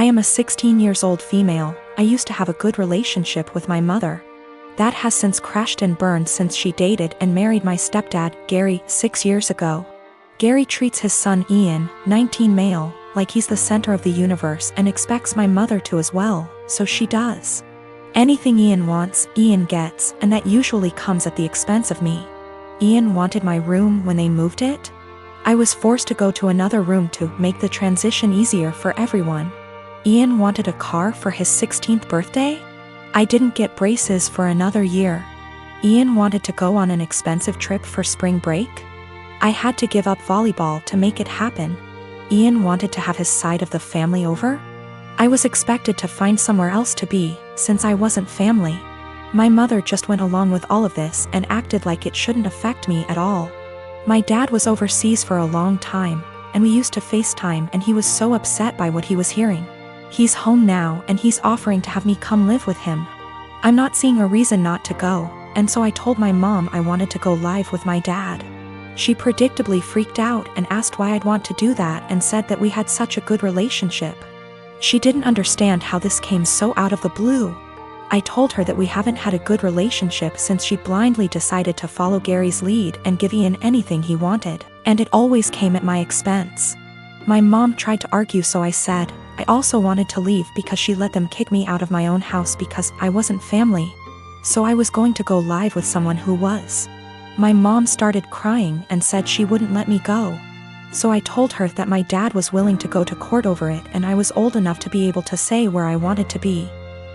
I am a 16 years old female. I used to have a good relationship with my mother. That has since crashed and burned since she dated and married my stepdad, Gary, 6 years ago. Gary treats his son Ian, 19 male, like he's the center of the universe and expects my mother to as well, so she does. Anything Ian wants, Ian gets, and that usually comes at the expense of me. Ian wanted my room when they moved it. I was forced to go to another room to make the transition easier for everyone. Ian wanted a car for his 16th birthday? I didn't get braces for another year. Ian wanted to go on an expensive trip for spring break? I had to give up volleyball to make it happen. Ian wanted to have his side of the family over? I was expected to find somewhere else to be, since I wasn't family. My mother just went along with all of this and acted like it shouldn't affect me at all. My dad was overseas for a long time, and we used to FaceTime, and he was so upset by what he was hearing. He's home now and he's offering to have me come live with him. I'm not seeing a reason not to go, and so I told my mom I wanted to go live with my dad. She predictably freaked out and asked why I'd want to do that and said that we had such a good relationship. She didn't understand how this came so out of the blue. I told her that we haven't had a good relationship since she blindly decided to follow Gary's lead and give Ian anything he wanted, and it always came at my expense. My mom tried to argue, so I said I also wanted to leave because she let them kick me out of my own house because I wasn't family. So I was going to go live with someone who was. My mom started crying and said she wouldn't let me go. So I told her that my dad was willing to go to court over it and I was old enough to be able to say where I wanted to be.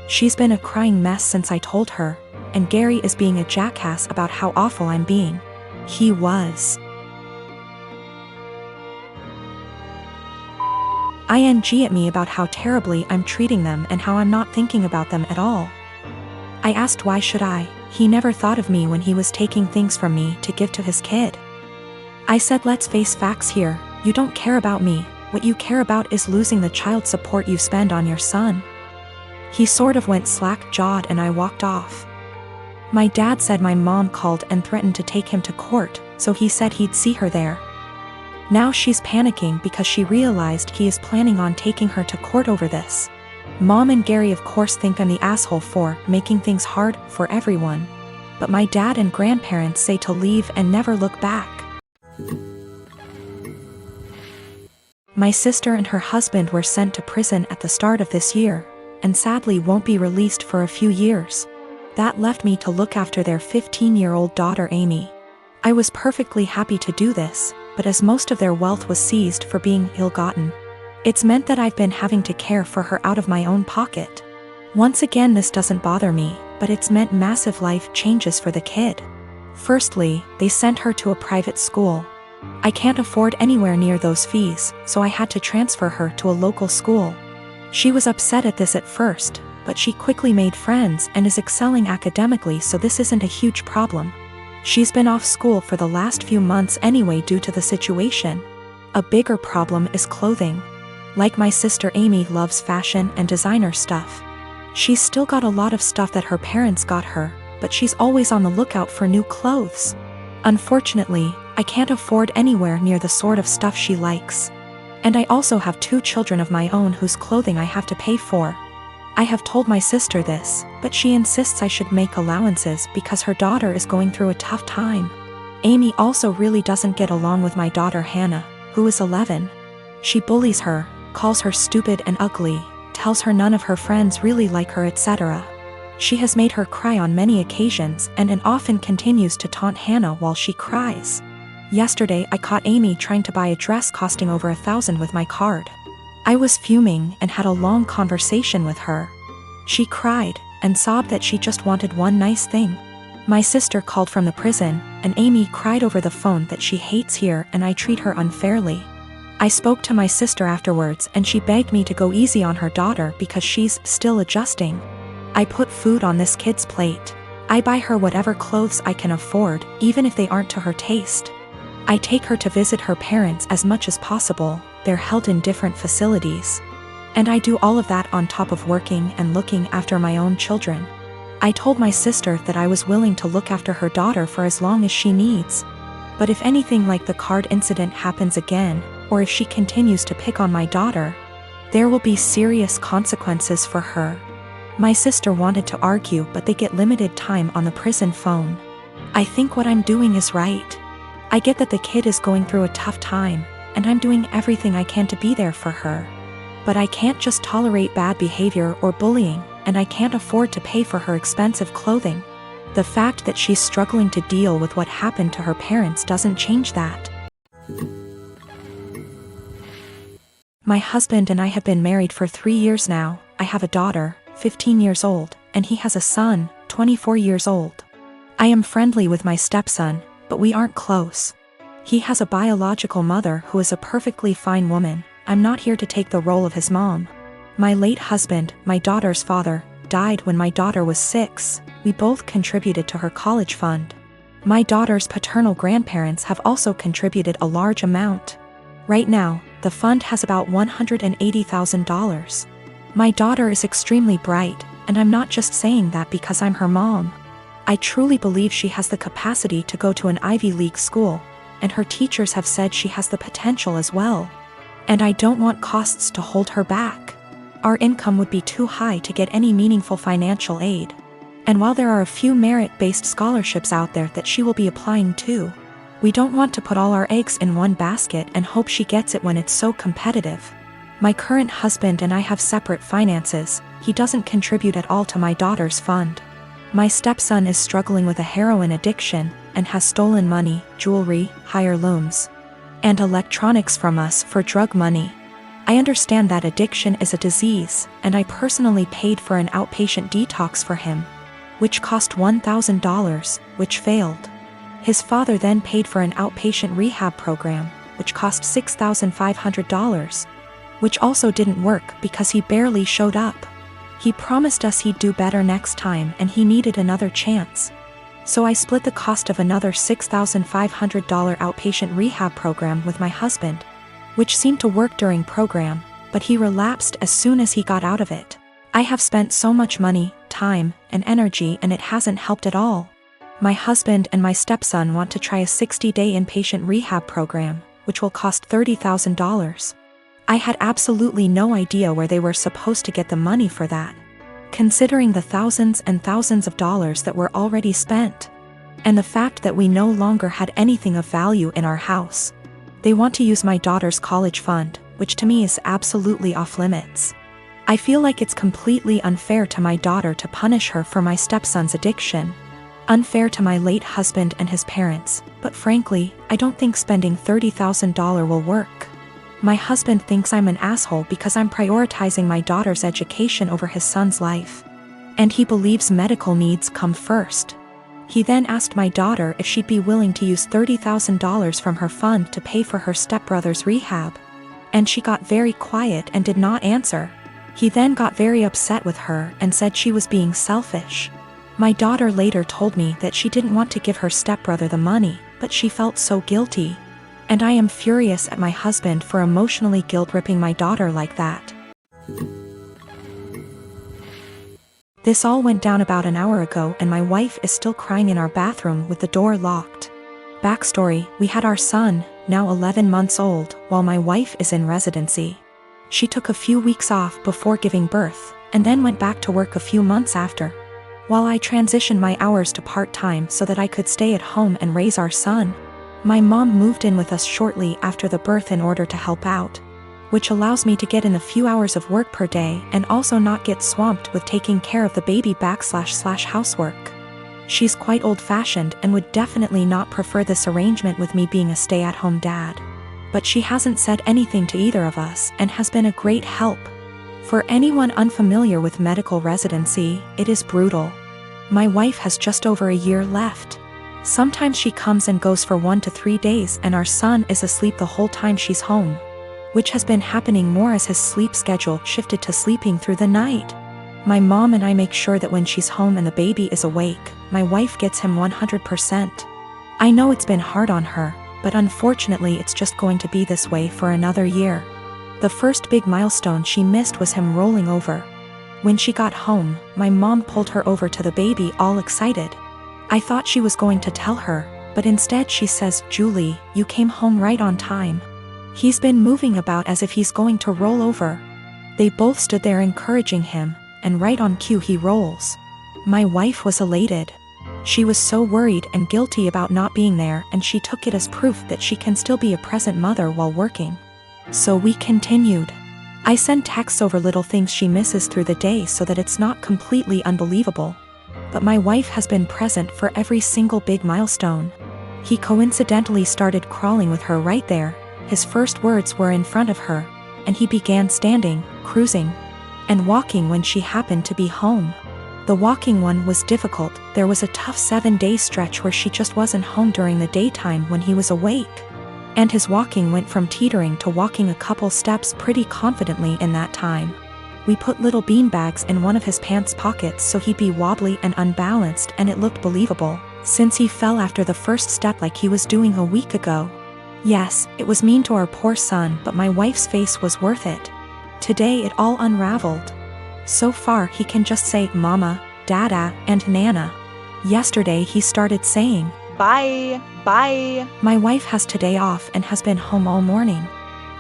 She's been a crying mess since I told her, and Gary is being a jackass about how awful I'm being. He was. ING at me about how terribly I'm treating them and how I'm not thinking about them at all. I asked why should I. He never thought of me when he was taking things from me to give to his kid. I said let's face facts here, you don't care about me, what you care about is losing the child support you spend on your son. He sort of went slack-jawed and I walked off. My dad said my mom called and threatened to take him to court, so he said he'd see her there. Now she's panicking because she realized he is planning on taking her to court over this. Mom and Gary of course think I'm the asshole for making things hard for everyone. But my dad and grandparents say to leave and never look back. My sister and her husband were sent to prison at the start of this year, and sadly won't be released for a few years. That left me to look after their 15-year-old daughter Amy. I was perfectly happy to do this, but as most of their wealth was seized for being ill-gotten, it's meant that I've been having to care for her out of my own pocket. Once again, this doesn't bother me, but it's meant massive life changes for the kid. Firstly, they sent her to a private school. I can't afford anywhere near those fees, so I had to transfer her to a local school. She was upset at this at first, but she quickly made friends and is excelling academically, so this isn't a huge problem. She's been off school for the last few months anyway due to the situation. A bigger problem is clothing. Like my sister Amy loves fashion and designer stuff. She's still got a lot of stuff that her parents got her, but she's always on the lookout for new clothes. Unfortunately, I can't afford anywhere near the sort of stuff she likes. And I also have 2 children of my own whose clothing I have to pay for. I have told my sister this, but she insists I should make allowances because her daughter is going through a tough time. Amy also really doesn't get along with my daughter Hannah, who is 11. She bullies her, calls her stupid and ugly, tells her none of her friends really like her, etc. She has made her cry on many occasions and often continues to taunt Hannah while she cries. Yesterday I caught Amy trying to buy a dress costing over $1,000 with my card. I was fuming and had a long conversation with her. She cried and sobbed that she just wanted one nice thing. My sister called from the prison, and Amy cried over the phone that she hates here and I treat her unfairly. I spoke to my sister afterwards and she begged me to go easy on her daughter because she's still adjusting. I put food on this kid's plate. I buy her whatever clothes I can afford, even if they aren't to her taste. I take her to visit her parents as much as possible. They're held in different facilities. And I do all of that on top of working and looking after my own children. I told my sister that I was willing to look after her daughter for as long as she needs. But if anything like the card incident happens again, or if she continues to pick on my daughter, There will be serious consequences for her. My sister wanted to argue, but they get limited time on the prison phone. I think what I'm doing is right. I get that the kid is going through a tough time, and I'm doing everything I can to be there for her. But I can't just tolerate bad behavior or bullying, and I can't afford to pay for her expensive clothing. The fact that she's struggling to deal with what happened to her parents doesn't change that. My husband and I have been married for 3 years now. I have a daughter, 15 years old, and he has a son, 24 years old. I am friendly with my stepson, but we aren't close. He has a biological mother who is a perfectly fine woman. I'm not here to take the role of his mom. My late husband, my daughter's father, died when my daughter was 6. We both contributed to her college fund. My daughter's paternal grandparents have also contributed a large amount. Right now, the fund has about $180,000. My daughter is extremely bright, and I'm not just saying that because I'm her mom. I truly believe she has the capacity to go to an Ivy League school, and her teachers have said she has the potential as well. And I don't want costs to hold her back. Our income would be too high to get any meaningful financial aid. And while there are a few merit-based scholarships out there that she will be applying to, we don't want to put all our eggs in one basket and hope she gets it when it's so competitive. My current husband and I have separate finances. He doesn't contribute at all to my daughter's fund. My stepson is struggling with a heroin addiction and has stolen money, jewelry, heirlooms, and electronics from us for drug money. I understand that addiction is a disease, and I personally paid for an outpatient detox for him, which cost $1,000, which failed. His father then paid for an outpatient rehab program, which cost $6,500, which also didn't work because he barely showed up. He promised us he'd do better next time and he needed another chance. So I split the cost of another $6,500 outpatient rehab program with my husband, which seemed to work during program, but he relapsed as soon as he got out of it. I have spent so much money, time, and energy, and it hasn't helped at all. My husband and my stepson want to try a 60-day inpatient rehab program, which will cost $30,000. I had absolutely no idea where they were supposed to get the money for that, considering the thousands and thousands of dollars that were already spent, and the fact that we no longer had anything of value in our house. They want to use my daughter's college fund, which to me is absolutely off limits. I feel like it's completely unfair to my daughter to punish her for my stepson's addiction, unfair to my late husband and his parents, but frankly, I don't think spending $30,000 will work. My husband thinks I'm an asshole because I'm prioritizing my daughter's education over his son's life. And he believes medical needs come first. He then asked my daughter if she'd be willing to use $30,000 from her fund to pay for her stepbrother's rehab. And she got very quiet and did not answer. He then got very upset with her and said she was being selfish. My daughter later told me that she didn't want to give her stepbrother the money, but she felt so guilty. And I am furious at my husband for emotionally guilt-tripping my daughter like that. This all went down about an hour ago and my wife is still crying in our bathroom with the door locked. Backstory: we had our son, now 11 months old, while my wife is in residency. She took a few weeks off before giving birth, and then went back to work a few months after, while I transitioned my hours to part-time so that I could stay at home and raise our son. My mom moved in with us shortly after the birth in order to help out, which allows me to get in a few hours of work per day and also not get swamped with taking care of the baby / housework. She's quite old-fashioned and would definitely not prefer this arrangement with me being a stay-at-home dad. But she hasn't said anything to either of us and has been a great help. For anyone unfamiliar with medical residency, it is brutal. My wife has just over a year left. Sometimes she comes and goes for 1 to 3 days and our son is asleep the whole time she's home, which has been happening more as his sleep schedule shifted to sleeping through the night. My mom and I make sure that when she's home and the baby is awake, my wife gets him 100%. I know it's been hard on her, but unfortunately it's just going to be this way for another year. The first big milestone she missed was him rolling over. When she got home, my mom pulled her over to the baby all excited. I thought she was going to tell her, but instead she says, "Julie, you came home right on time. He's been moving about as if he's going to roll over." They both stood there encouraging him, and right on cue he rolls. My wife was elated. She was so worried and guilty about not being there, and she took it as proof that she can still be a present mother while working. So we continued. I send texts over little things she misses through the day so that it's not completely unbelievable. But my wife has been present for every single big milestone. He coincidentally started crawling with her right there. His first words were in front of her, and he began standing, cruising, and walking when she happened to be home. The walking one was difficult. There was a tough 7-day stretch where she just wasn't home during the daytime when he was awake. And his walking went from teetering to walking a couple steps pretty confidently in that time. We put little beanbags in one of his pants pockets so he'd be wobbly and unbalanced, and it looked believable, since he fell after the first step like he was doing a week ago. Yes, it was mean to our poor son, but my wife's face was worth it. Today it all unraveled. So far he can just say mama, dada, and nana. Yesterday he started saying, bye, bye. My wife has today off and has been home all morning.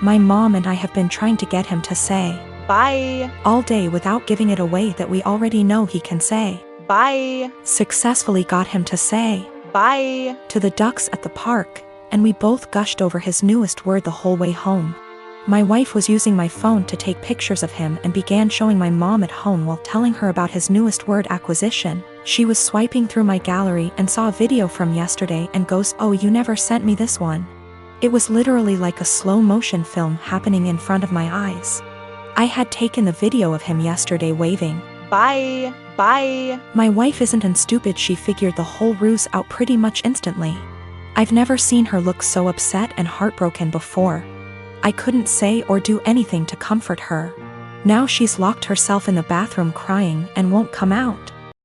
My mom and I have been trying to get him to say, bye, all day without giving it away that we already know he can say, bye. Successfully got him to say, bye, to the ducks at the park, and we both gushed over his newest word the whole way home. My wife was using my phone to take pictures of him and began showing my mom at home while telling her about his newest word acquisition. She was swiping through my gallery and saw a video from yesterday and goes, "Oh, you never sent me this one." It was literally like a slow motion film happening in front of my eyes. I had taken the video of him yesterday waving, bye, bye. My wife isn't stupid, she figured the whole ruse out pretty much instantly. I've never seen her look so upset and heartbroken before. I couldn't say or do anything to comfort her. Now she's locked herself in the bathroom crying and won't come out.